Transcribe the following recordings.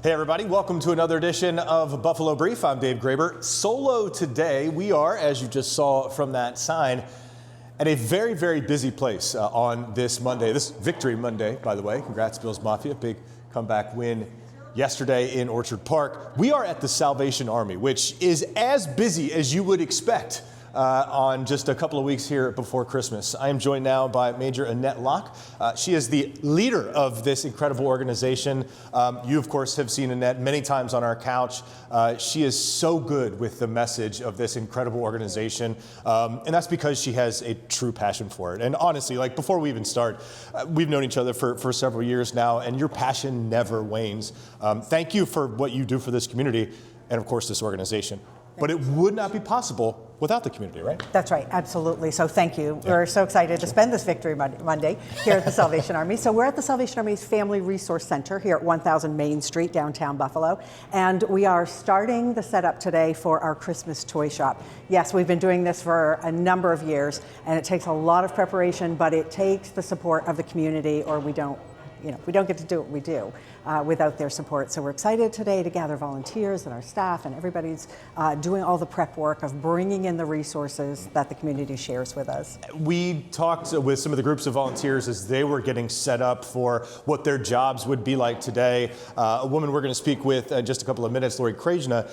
Hey everybody, welcome to another edition of Buffalo Brief. I'm Dave Graber. Solo today. We are, as you just saw from that sign, at a very, very busy place on this Monday. This Victory Monday, by the way. Congrats, Bills Mafia. Big comeback win yesterday in Orchard Park. We are at the Salvation Army, which is as busy as you would expect on just a couple of weeks here before Christmas. I am joined now by Major Annette Locke. She is the leader of this incredible organization. You, of course, have seen Annette many times on our couch. She is so good with the message of this incredible organization, and that's because she has a true passion for it. And honestly, like before we even start, we've known each other for several years now, and your passion never wanes. Thank you for what you do for this community and, of course, this organization. But it would not be possible without the community, right? That's right, absolutely. So thank you. Yeah. We're so excited to spend this Victory Monday here at the Salvation Army. So we're at the Salvation Army's Family Resource Center here at 1000 Main Street, downtown Buffalo. And we are starting the setup today for our Christmas toy shop. Yes, we've been doing this for a number of years, and it takes a lot of preparation, but it takes the support of the community, or we don't get to do what we do without their support. So we're excited today to gather volunteers and our staff, and everybody's doing all the prep work of bringing in the resources that the community shares with us. We talked with some of the groups of volunteers as they were getting set up for what their jobs would be like today. A woman we're going to speak with in just a couple of minutes, Lori Krajna,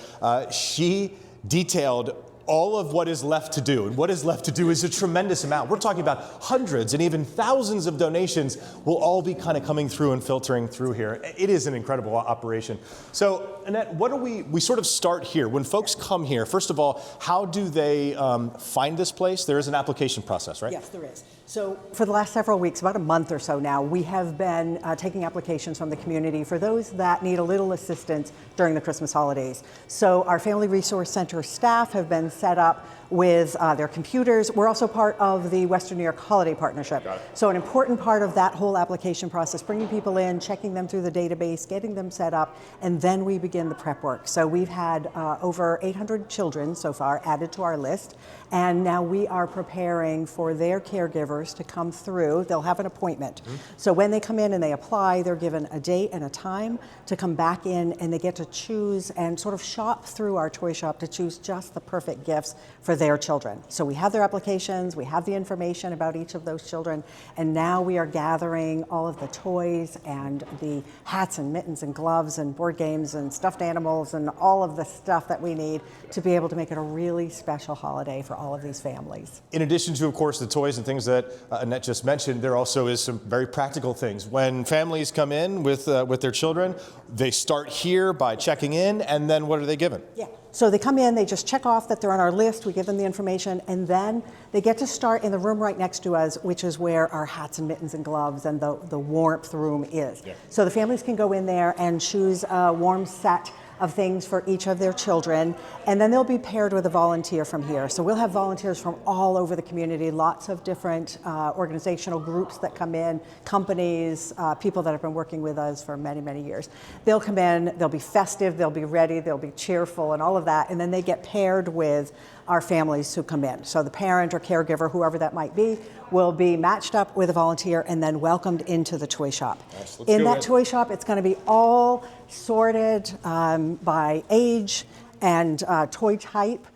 she detailed all of what is left to do. And what is left to do is a tremendous amount. We're talking about hundreds and even thousands of donations will all be kind of coming through and filtering through here. It is an incredible operation. So, Annette, what do we sort of start here? When folks come here, first of all, how do they find this place? There is an application process, right? Yes, there is. So for the last several weeks, about a month or so now, we have been taking applications from the community for those that need a little assistance during the Christmas holidays. So our Family Resource Center staff have been set up with their computers. We're also part of the Western New York Holiday Partnership. So an important part of that whole application process, bringing people in, checking them through the database, getting them set up, and then we begin the prep work. So we've had over 800 children so far added to our list, and now we are preparing for their caregivers to come through. They'll have an appointment. So when they come in and they apply, they're given a date and a time to come back in, and they get to choose and sort of shop through our toy shop to choose just the perfect gifts for their children. So we have their applications, we have the information about each of those children, and now we are gathering all of the toys and the hats and mittens and gloves and board games and stuffed animals and all of the stuff that we need to be able to make it a really special holiday for all of these families. In addition to, of course, the toys and things that Annette just mentioned, there also is some very practical things. When families come in with their children, they start here by checking in, and then what are they given? Yeah. So they come in, they just check off that they're on our list, we give them the information, and then they get to start in the room right next to us, which is where our hats and mittens and gloves and the warmth room is. Yeah. So the families can go in there and choose a warm set of things for each of their children, and then they'll be paired with a volunteer from here. So we'll have volunteers from all over the community, lots of different organizational groups that come in, companies, people that have been working with us for many, many years. They'll come in, they'll be festive, they'll be ready, they'll be cheerful and all of that, and then they get paired with our families who come in. So the parent or caregiver, whoever that might be, will be matched up with a volunteer and then welcomed into the toy shop. Nice. In that toy shop, it's going to be all sorted by age and toy type.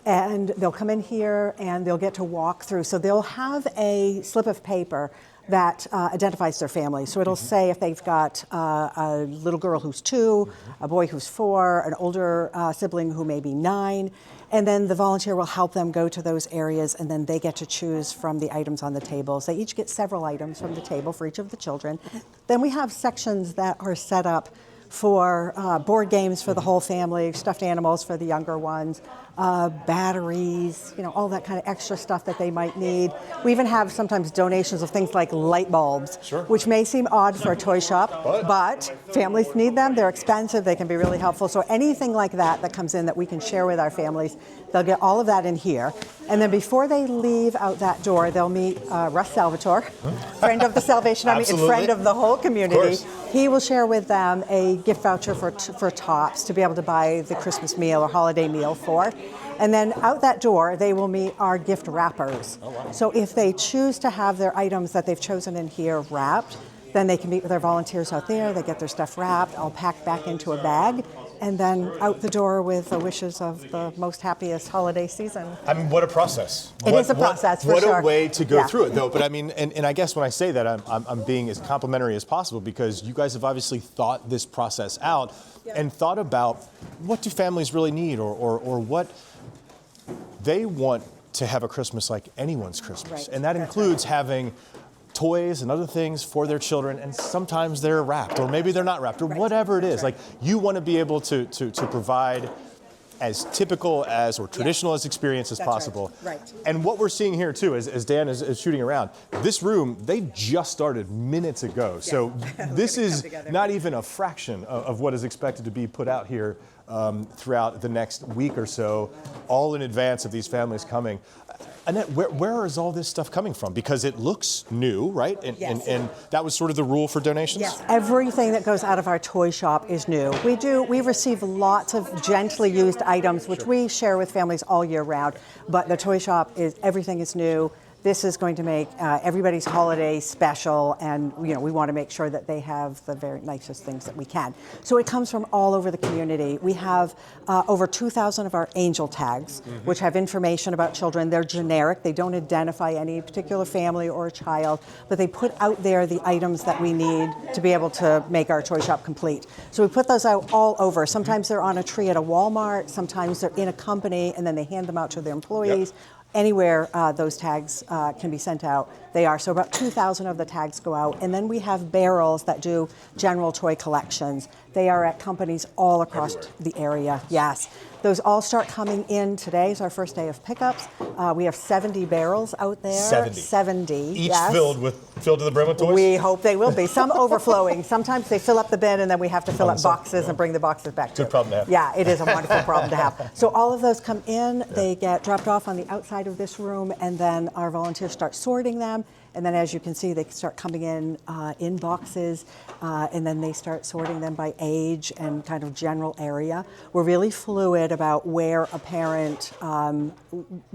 And they'll come in here and they'll get to walk through. So they'll have a slip of paper that identifies their family. So it'll say if they've got a little girl who's 2, a boy who's 4, an older sibling who may be 9, and then the volunteer will help them go to those areas, and then they get to choose from the items on the tables. They each get several items from the table for each of the children. Then we have sections that are set up for board games for the whole family, stuffed animals for the younger ones, batteries, all that kind of extra stuff that they might need. We even have sometimes donations of things like light bulbs, which may seem odd for a toy shop, but families need them. They're expensive. They can be really helpful. So anything like that comes in that we can share with our families, they'll get all of that in here. And then before they leave out that door, they'll meet Russ Salvatore, friend of the Salvation Army and friend of the whole community. He will share with them a gift voucher for Tops to be able to buy the Christmas meal or holiday meal for. And then out that door, they will meet our gift wrappers. Oh, wow. So if they choose to have their items that they've chosen in here wrapped, Then they can meet with our volunteers out there. They get their stuff wrapped, all packed back into a bag, and then out the door with the wishes of the most happiest holiday season. I mean, what a process. It is a process, for What sure. a way to go Yeah. through it, though. But I mean, and I guess when I say that, I'm being as complimentary as possible, because you guys have obviously thought this process out and thought about what do families really need, or what they want to have a Christmas like anyone's Christmas. Right. And that includes having toys and other things for their children, and sometimes they're wrapped, or maybe they're not wrapped, or whatever it is. Like, you want to be able to provide as typical as or traditional as experience as That's right. possible. Right. And what we're seeing here too, as Dan is shooting around, this room, they just started minutes ago. So this is not even a fraction of what is expected to be put out here throughout the next week or so, all in advance of these families coming. Annette, where is all this stuff coming from? Because it looks new, right? And that was sort of the rule for donations? Yes, everything that goes out of our toy shop is new. We receive lots of gently used items, which we share with families all year round, but the toy shop everything is new. This is going to make everybody's holiday special, and we want to make sure that they have the very nicest things that we can. So it comes from all over the community. We have over 2,000 of our angel tags, which have information about children. They're generic. They don't identify any particular family or a child, but they put out there the items that we need to be able to make our toy shop complete. So we put those out all over. Sometimes they're on a tree at a Walmart. Sometimes they're in a company, and then they hand them out to their employees. Yep. Anywhere those tags can be sent out, they are. So about 2,000 of the tags go out. And then we have barrels that do general toy collections. They are at companies all across the area, yes. Those all start coming in. Today is our first day of pickups. We have 70 barrels out there. 70. Each yes. filled to the brim with toys? We hope they will be. Some overflowing. Sometimes they fill up the bin, and then we have to fill up boxes and bring the boxes back. Good problem to have. Yeah, it is a wonderful problem to have. So all of those come in. They get dropped off on the outside of this room, and then our volunteers start sorting them. And then, as you can see, they start coming in boxes, and then they start sorting them by age and kind of general area. We're really fluid about where a parent,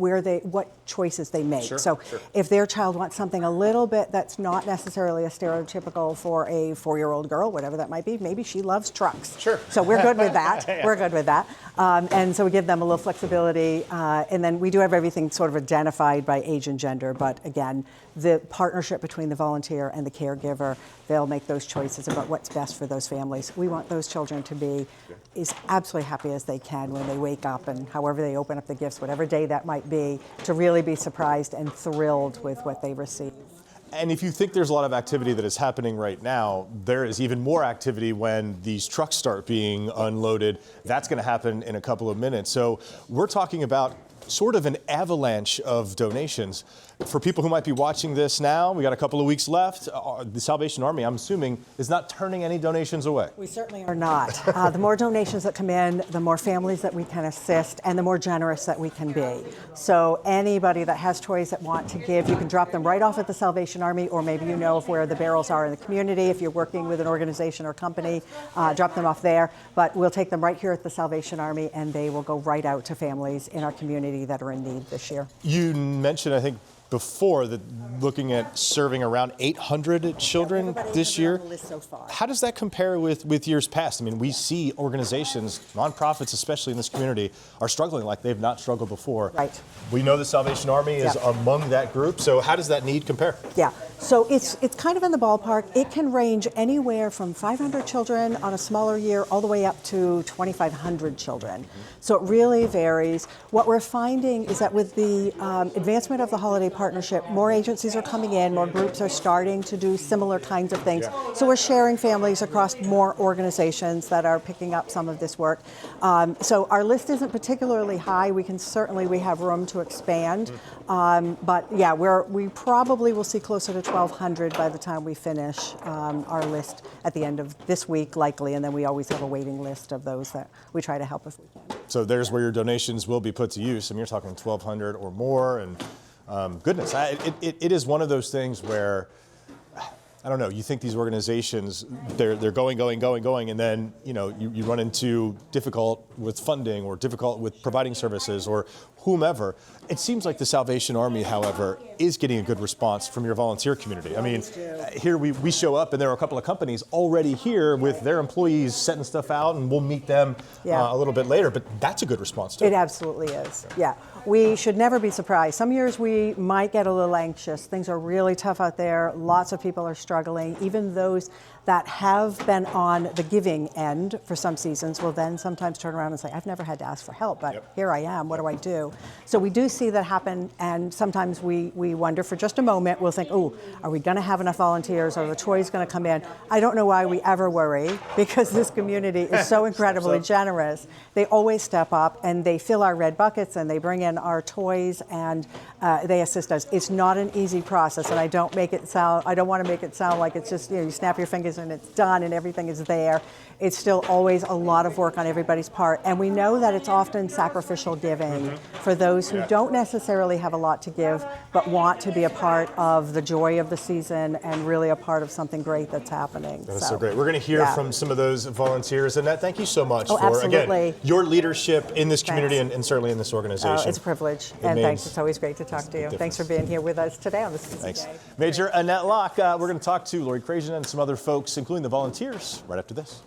what choices they make. So if their child wants something a little bit that's not necessarily a stereotypical for a 4-year-old girl, whatever that might be, maybe she loves trucks. Sure. So we're good with that. We're good with that. And so we give them a little flexibility, and then we do have everything sort of identified by age and gender, but again, the partnership between the volunteer and the caregiver, they'll make those choices about what's best for those families. We want those children to be as absolutely happy as they can when they wake up, and however they open up the gifts, whatever day that might be, to really be surprised and thrilled with what they receive. And if you think there's a lot of activity that is happening right now, there is even more activity when these trucks start being unloaded. That's going to happen in a couple of minutes. So we're talking about sort of an avalanche of donations. For people who might be watching this now, we got a couple of weeks left. The Salvation Army, I'm assuming, is not turning any donations away. We certainly are not. The more donations that come in, the more families that we can assist, and the more generous that we can be. So anybody that has toys that want to give, you can drop them right off at the Salvation Army, or maybe you know of where the barrels are in the community. If you're working with an organization or company, drop them off there. But we'll take them right here at the Salvation Army, and they will go right out to families in our community that are in need this year. You mentioned, I think, before that looking at serving around 800 children this year. So far. How does that compare with years past? I mean, we see organizations, nonprofits especially in this community, are struggling like they've not struggled before. Right. We know the Salvation Army is among that group, so how does that need compare? Yeah, so it's kind of in the ballpark. It can range anywhere from 500 children on a smaller year all the way up to 2,500 children. So it really varies. What we're finding is that with the advancement of the holiday partnership, more agencies are coming in, more groups are starting to do similar kinds of things. So we're sharing families across more organizations that are picking up some of this work. So our list isn't particularly high. We have room to expand. But yeah, we probably will see closer to 1,200 by the time we finish our list at the end of this week, likely. And then we always have a waiting list of those that we try to help if we can. So there's where your donations will be put to use. I mean, you're talking 1,200 or more, and goodness, it is one of those things where, I don't know, you think these organizations, they're going, and then, you run into difficult with funding or difficult with providing services, or whomever. It seems like the Salvation Army, however, is getting a good response from your volunteer community. I mean, here we show up and there are a couple of companies already here with their employees setting stuff out, and we'll meet them a little bit later, but that's a good response too. It absolutely is, yeah. We should never be surprised. Some years we might get a little anxious. Things are really tough out there. Lots of people are struggling. Even those that have been on the giving end for some seasons will then sometimes turn around and say, I've never had to ask for help, but here I am, what do I do? So we do see that happen, and sometimes we wonder for just a moment, we'll think, oh, are we gonna have enough volunteers? Are the toys gonna come in? I don't know why we ever worry, because this community is so incredibly generous. They always step up and they fill our red buckets and they bring in our toys and they assist us. It's not an easy process, and I don't want to make it sound like it's just, you snap your fingers and it's done and everything is there. It's still always a lot of work on everybody's part, and we know that it's often sacrificial giving for those who don't necessarily have a lot to give but want to be a part of the joy of the season and really a part of something great that's happening. That is so great. We're going to hear from some of those volunteers. Annette, thank you so much for, again, your leadership in this community and certainly in this organization. It's a privilege, and thanks. It's always great to talk to you. Thanks for being here with us today on this Day. Major Annette Locke. We're going to talk to Lori Krajina and some other folks, including the volunteers, right after this.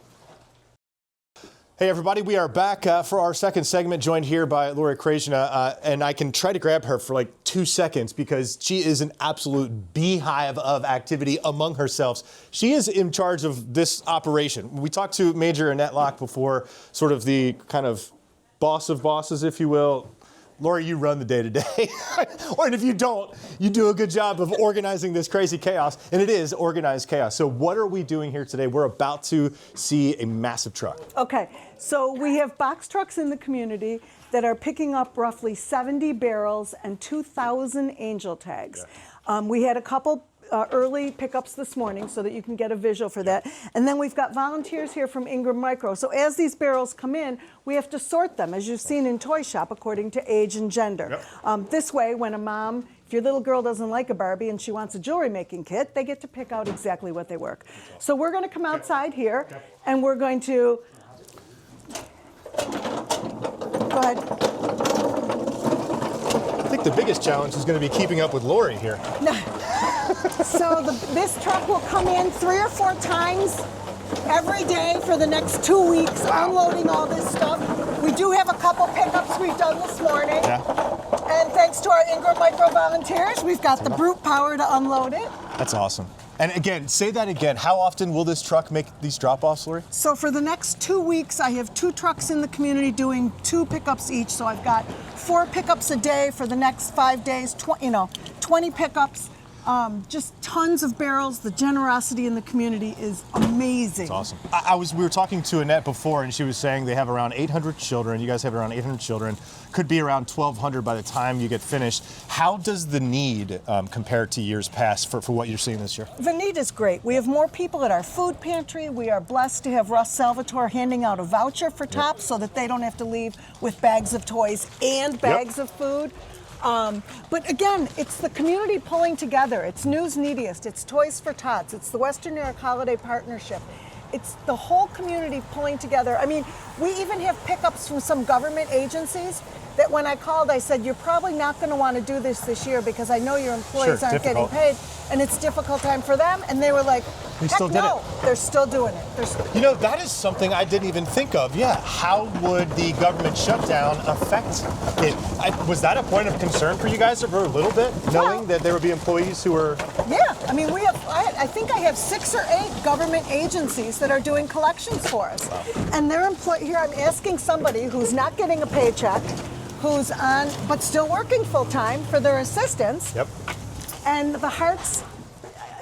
Hey everybody, we are back for our second segment, joined here by Lori Krajina, and I can try to grab her for like 2 seconds because she is an absolute beehive of activity among herself. She is in charge of this operation. We talked to Major Annette Locke before, sort of the kind of boss of bosses, if you will. Lori, you run the day-to-day, and if you don't, you do a good job of organizing this crazy chaos, and it is organized chaos. So what are we doing here today? We're about to see a massive truck. Okay, so we have box trucks in the community that are picking up roughly 70 barrels and 2,000 angel tags. We had a couple early pickups this morning so that you can get a visual for that. And then we've got volunteers here from Ingram Micro. So as these barrels come in, we have to sort them, as you've seen in Toy Shop, according to age and gender. This way, when a mom, if your little girl doesn't like a Barbie and she wants a jewelry making kit, they get to pick out exactly what they work. So we're going to come outside here and we're going to, go ahead. I think the biggest challenge is going to be keeping up with Lori here. So this truck will come in 3 or 4 times every day for the next 2 weeks, unloading all this stuff. We do have a couple pickups we've done this morning. And thanks to our Ingram Micro volunteers, we've got the brute power to unload it. That's awesome. And again, say that again. How often will this truck make these drop-offs, Lori? So for the next 2 weeks, I have 2 trucks in the community doing 2 pickups each. So I've got 4 pickups a day for the next 5 days, 20 pickups. Just tons of barrels. The generosity in the community is amazing. That's awesome. We were talking to Annette before, and she was saying they have around 800 children. You guys have around 800 children. Could be around 1,200 by the time you get finished. How does the need compare to years past for what you're seeing this year? The need is great. We have more people at our food pantry. We are blessed to have Russ Salvatore handing out a voucher for Tops so that they don't have to leave with bags of toys and bags of food. But again, it's the community pulling together. It's News Neediest, it's Toys for Tots, it's the Western New York Holiday Partnership. It's the whole community pulling together. I mean, we even have pickups from some government agencies that when I called, I said, you're probably not going to want to do this year because I know your employees aren't getting paid and it's a difficult time for them. And they were like, heck no, they're still doing it. You know, that is something I didn't even think of. Yeah, how would the government shutdown affect it? Was that a point of concern for you guys for a little bit, knowing that there would be employees who were... Yeah, I mean, I think I have 6 or 8 government agencies that are doing collections for us. And they're here, I'm asking somebody who's not getting a paycheck, who's on, but still working full-time for their assistance. And the hearts,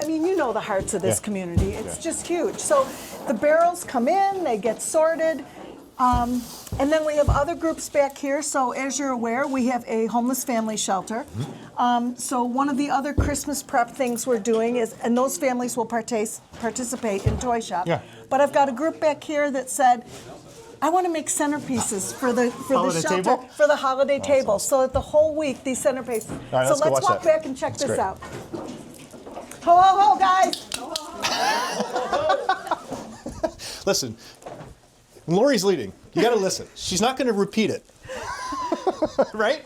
I mean, you know the hearts of this community. It's just huge. So the barrels come in, they get sorted, and then we have other groups back here. So as you're aware, we have a homeless family shelter. So one of the other Christmas prep things we're doing is, and those families will participate in Toy Shop. But I've got a group back here that said, I want to make centerpieces for the shelter, for the holiday table, awesome. So that the whole week these centerpieces. Right, so let's walk back and check this out. Ho, ho, ho, guys! Listen, when Lori's leading, you got to listen. She's not going to repeat it. right?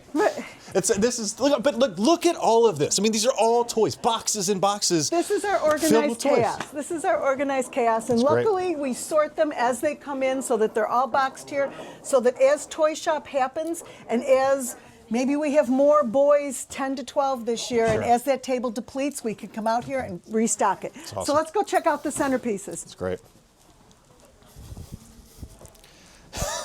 Look at all of this. I mean, these are all toys, boxes and boxes. This is our filled with organized toys. chaos. This is our organized chaos, and That's great. luckily we sort them as they come in so that they're all boxed here, so that as Toy Shop happens and as maybe we have more boys, 10 to 12 this year, and as that table depletes, we can come out here and restock it. Awesome. So let's go check out the centerpieces. It's great.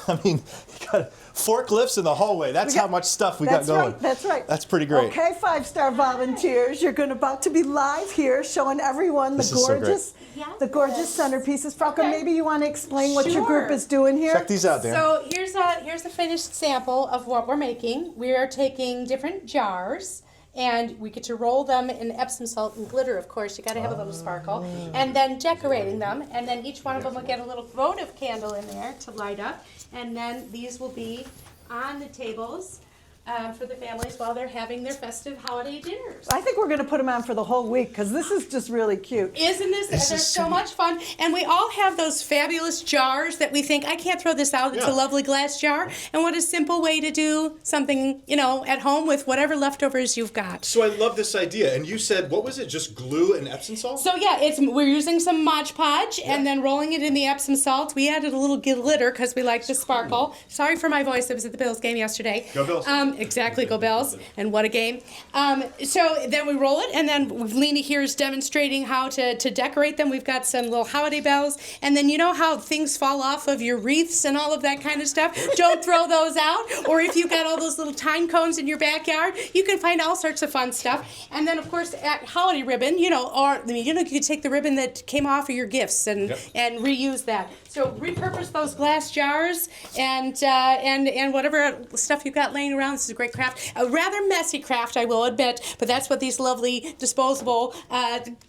I mean, you got forklifts in the hallway. That's how much stuff we got going. That's right. That's pretty great. Okay, 5-star volunteers, you're about to be live here, showing everyone This is so great. the gorgeous centerpieces. Frauke, maybe you want to explain what your group Sure. is doing here. Check these out, Dan. So here's a finished sample of what we're making. We are taking different jars, and we get to roll them in Epsom salt and glitter, of course. You got to have a little sparkle. And then decorating them, and then each one of them will get a little votive candle in there to light up. And then these will be on the tables for the families while they're having their festive holiday dinners. I think we're going to put them on for the whole week because this is just really cute. Isn't this? This They're is so so- much fun. And we all have those fabulous jars that we think, I can't throw this out. It's Yeah. a lovely glass jar. And what a simple way to do something, at home with whatever leftovers you've got. So I love this idea. And you said, what was it? Just glue and Epsom salt? So yeah, we're using some Mod Podge and then rolling it in the Epsom salt. We added a little glitter because we like the sparkle. Sorry for my voice. I was at the Bills game yesterday. Go Bills. Exactly, go Bills. And what a game. So then we roll it, and then Lena here is demonstrating how to decorate them. We've got some little holiday bells. And then you know how things fall off of your wreaths and all of that kind of stuff? Don't throw those out. Or if you've got all those little time cones in your backyard, you can find all sorts of fun stuff. And then, of course, at holiday ribbon, you could take the ribbon that came off of your gifts and reuse that. So repurpose those glass jars and whatever stuff you've got laying around. This is a great craft. A rather messy craft, I will admit, but that's what these lovely disposable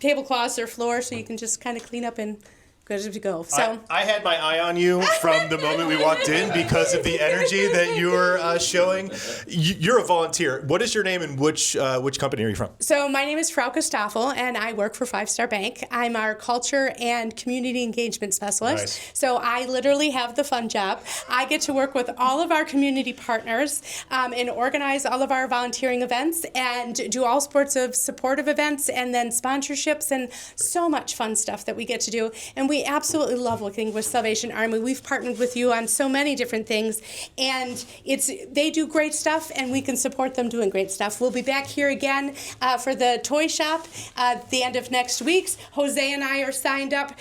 tablecloths are for, so you can just kind of clean up and good to go. So I had my eye on you from the moment we walked in because of the energy that you were showing. You're a volunteer. What is your name and which company are you from? So my name is Frauke Stoffel, and I work for 5-Star Bank. I'm our culture and community engagement specialist. Nice. So I literally have the fun job. I get to work with all of our community partners and organize all of our volunteering events and do all sorts of supportive events and then sponsorships and so much fun stuff that we get to do. And we absolutely love working with Salvation Army. We've partnered with you on so many different things, and they do great stuff, and we can support them doing great stuff. We'll be back here again for the toy shop at the end of next week. Jose and I are signed up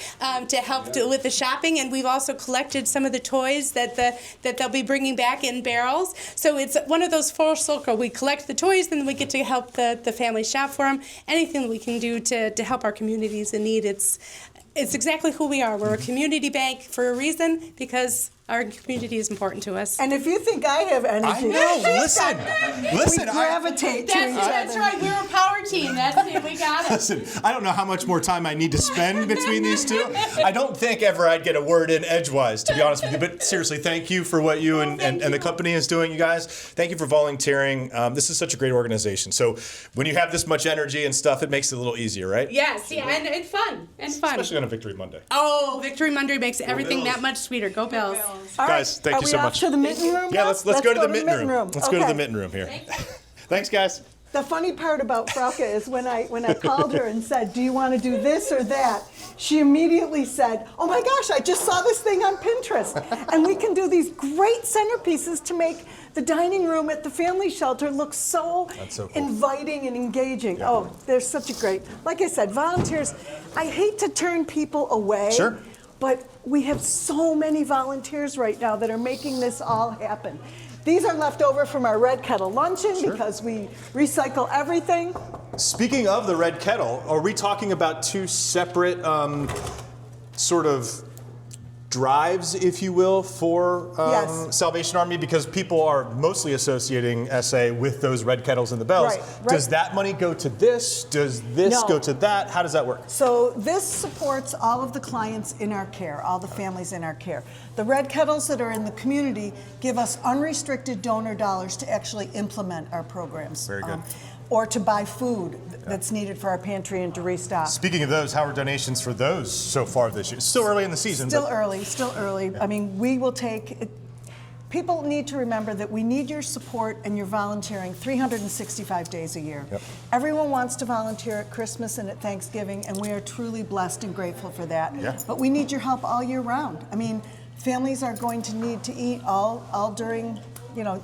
to help with the shopping, and we've also collected some of the toys that they'll be bringing back in barrels. So it's one of those full circle. We collect the toys, and then we get to help the family shop for them. Anything that we can do to help our communities in need, it's exactly who we are. We're a community bank for a reason, because our community is important to us. And if you think I have energy, I know. Listen. we gravitate to each That's other. right. We're a power team. That's it. We got it. Listen, I don't know how much more time I need to spend between these two. I don't think ever I'd get a word in edgewise, to be honest with you. But seriously, thank you for what you and the company is doing, you guys. Thank you for volunteering. This is such a great organization. So when you have this much energy and stuff, it makes it a little easier, right? Yes, yeah, and fun. Especially on a Victory Monday. Oh, Victory Monday makes everything that much sweeter. Go Bills. All Guys, thank are you we so off much. to the mitten room Yeah, now? let's go to the mitten room. Let's go to Okay. the mitten room here. Thanks, guys. The funny part about Frauke is when I called her and said, do you want to do this or that? She immediately said, oh my gosh, I just saw this thing on Pinterest. And we can do these great centerpieces to make the dining room at the family shelter look so, That's so cool. inviting and engaging. Oh, they're such a great, like I said, volunteers. I hate to turn people away. Sure. But we have so many volunteers right now that are making this all happen. These are left over from our Red Kettle luncheon because we recycle everything. Speaking of the Red Kettle, are we talking about two separate sort of drives, if you will, for Yes. Salvation Army? Because people are mostly associating SA with those red kettles and the bells. Right. Does that money go to this? Does this No. go to that? How does that work? So this supports all of the clients in our care, all the families in our care. The Red Kettles that are in the community give us unrestricted donor dollars to actually implement our programs. Very good. Or to buy food that's needed for our pantry and to restock. Speaking of those, how are donations for those so far this year? It's still early in the season. Still but early, still early. I mean, we will take, People need to remember that we need your support and your volunteering 365 days a year. Yep. Everyone wants to volunteer at Christmas and at Thanksgiving, and we are truly blessed and grateful for that. Yeah. But we need your help all year round. I mean, families are going to need to eat all during,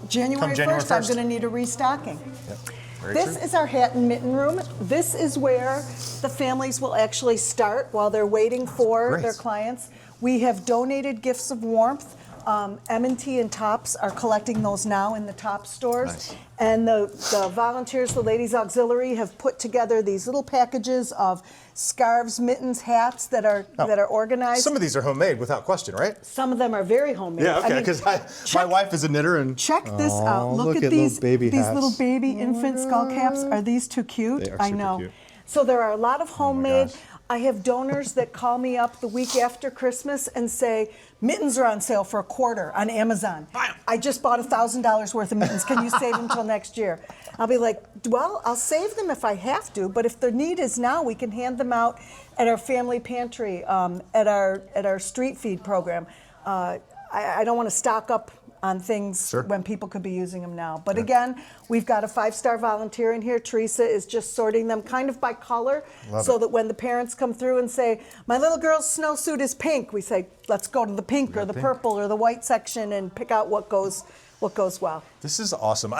January 1st, I'm going to need a restocking. Yep. Very This true. is our hat and mitten room. This is where the families will actually start while they're waiting for Great. their clients. We have donated gifts of warmth. M&T and Tops are collecting those now in the Tops stores. Nice. And the volunteers, the Ladies Auxiliary, have put together these little packages of scarves, mittens, hats that are organized. Some of these are homemade without question, right? Some of them are very homemade. Yeah, I okay, mean, because my check- wife is a knitter and Check this out. Look look at at these little baby these hats. little baby infant skull caps. Are these too cute? They are I super know. cute. So there are a lot of homemade. gosh. I have donors that call me up the week after Christmas and say, mittens are on sale for $1 on Amazon. Buy 'em. I just bought $1,000 worth of mittens. Can you save them till next year? I'll be like, well, I'll save them if I have to, but if the need is now, we can hand them out at our family pantry, at our street feed program. I don't want to stock up on things Sure. when people could be using them now. But again, we've got a 5-star volunteer in here. Teresa is just sorting them kind of by color so that when the parents come through and say, my little girl's snowsuit is pink, we say, let's go to the pink or the pink. purple or the white section and pick out what goes well. This is awesome.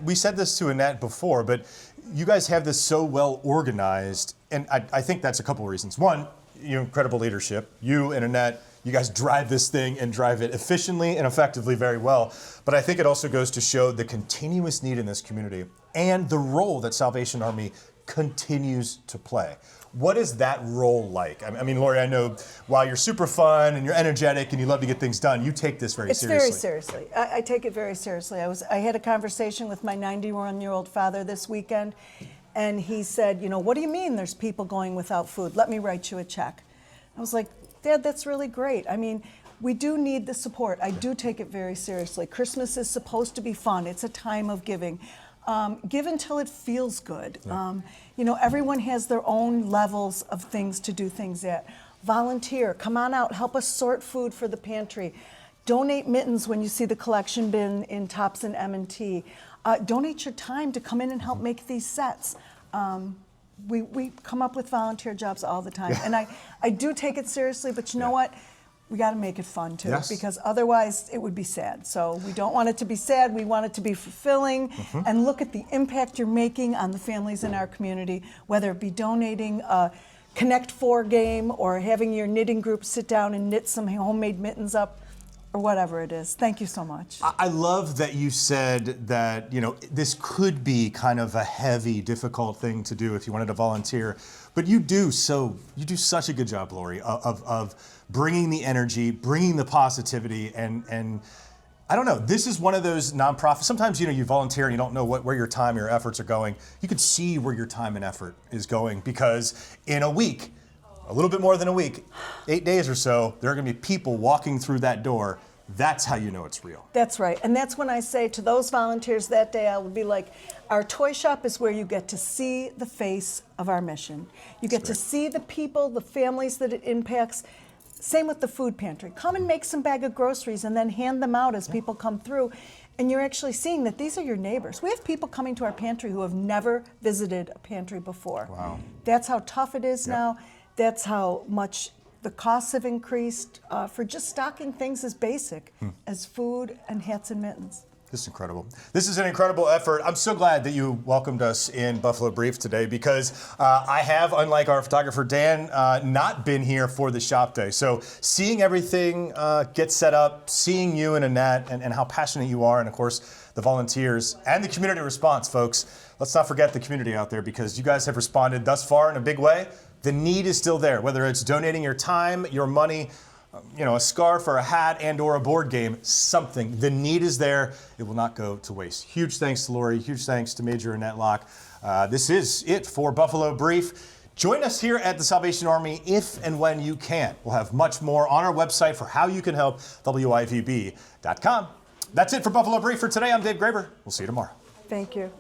We said this to Annette before, but you guys have this so well organized, and I think that's a couple of reasons. One, incredible leadership. You and Annette, you guys drive this thing and drive it efficiently and effectively very well. But I think it also goes to show the continuous need in this community and the role that Salvation Army continues to play. What is that role like? I mean, Lori, I know while you're super fun and you're energetic and you love to get things done, you take this very It's seriously. very seriously. I take it very seriously. I had a conversation with my 91-year-old father this weekend, and he said, what do you mean there's people going without food? Let me write you a check. I was like, Dad, that's really great. I mean, we do need the support. I do take it very seriously. Christmas is supposed to be fun. It's a time of giving. Give until it feels good. Everyone has their own levels of things to do things at. Volunteer, come on out, help us sort food for the pantry. Donate mittens when you see the collection bin in Tops and M&T. Donate your time to come in and help make these sets. We come up with volunteer jobs all the time. And I do take it seriously, but you know what? We got to make it fun too, Yes. because otherwise it would be sad. So we don't want it to be sad. We want it to be fulfilling. And look at the impact you're making on the families in our community, whether it be donating a Connect 4 game or having your knitting group sit down and knit some homemade mittens up, or whatever it is. Thank you so much. I love that you said that, this could be kind of a heavy, difficult thing to do if you wanted to volunteer, but you do such a good job, Lori, of bringing the energy, bringing the positivity, and I don't know, this is one of those nonprofits. Sometimes, you volunteer and you don't know where your time, your efforts are going. You could see where your time and effort is going because in a week, a little bit more than a week, 8 days or so, there are going to be people walking through that door. That's how you know it's real. That's right. And that's when I say to those volunteers that day, I will be like, our toy shop is where you get to see the face of our mission. You get to see the people, the families that it impacts. Same with the food pantry. Come and make some bag of groceries and then hand them out as people come through. And you're actually seeing that these are your neighbors. We have people coming to our pantry who have never visited a pantry before. Wow. That's how tough it is now. That's how much the costs have increased for just stocking things as basic as food and hats and mittens. This is incredible. This is an incredible effort. I'm so glad that you welcomed us in Buffalo Brief today because I have, unlike our photographer Dan, not been here for the shop day. So seeing everything get set up, seeing you and Annette and how passionate you are, and of course the volunteers and the community response, folks. Let's not forget the community out there because you guys have responded thus far in a big way. The need is still there, whether it's donating your time, your money, a scarf or a hat and or a board game, something. The need is there. It will not go to waste. Huge thanks to Lori. Huge thanks to Major Annette Locke. This is it for Buffalo Brief. Join us here at the Salvation Army if and when you can. We'll have much more on our website for how you can help, WIVB.com. That's it for Buffalo Brief for today. I'm Dave Graber. We'll see you tomorrow. Thank you.